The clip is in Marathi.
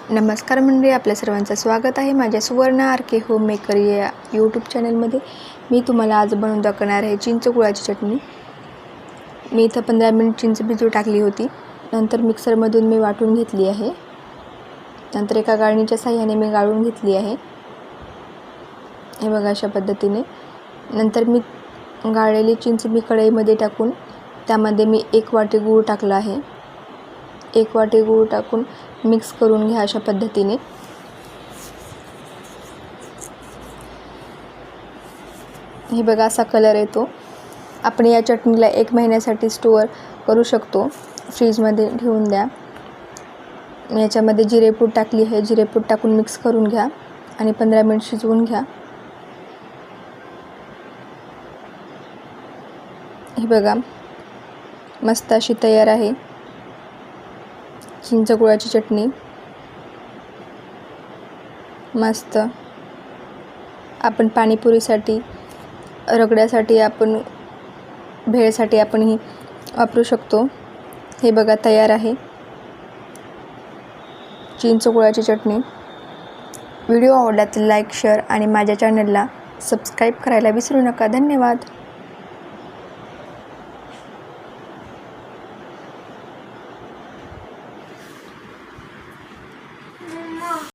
नमस्कार मंडळी, आपल्या सर्वांचं स्वागत आहे माझ्या सुवर्ण आर.के. होम मेकर या यूट्यूब चॅनलमध्ये. मी तुम्हाला आज बनवून दाखवणार आहे चिंच गुळाची चटणी. मी इथं 15 मिनिट चिंच भिजू टाकली होती. नंतर मिक्सरमधून मी वाटून घेतली आहे. नंतर एका गाळणीच्या साहाय्याने मी गाळून घेतली आहे. हे बघा, अशा पद्धतीने. नंतर मी गाळलेली चिंच मी कढईमध्ये टाकून त्यामध्ये मी 1 वाटी गूळ टाकला आहे. 1 वाटी गूळ टाकून मिक्स करून घ्या अशा पद्धतीने. हे बघा, असा कलर येतो. आपण या चटणीला 1 महिन्यासाठी स्टोअर करू शकतो. फ्रीजमध्ये ठेवून द्या. याच्यामध्ये जिरेपूड टाकली आहे. जिरेपूड टाकून मिक्स करून घ्या आणि 15 मिनिट शिजवून घ्या. हे बघा, मस्त अशी तयार आहे चिंच गुळाची चटणी. मस्त. आपण पाणीपुरीसाठी, रगड्यासाठी, आपण भेळसाठी आपण ही वापरू शकतो. हे बघा, तयार आहे चिंच गुळाची चटणी. व्हिडिओ आवडला तर लाईक, शेअर आणि माझ्या चॅनलला सबस्क्राईब करायला विसरू नका. धन्यवाद.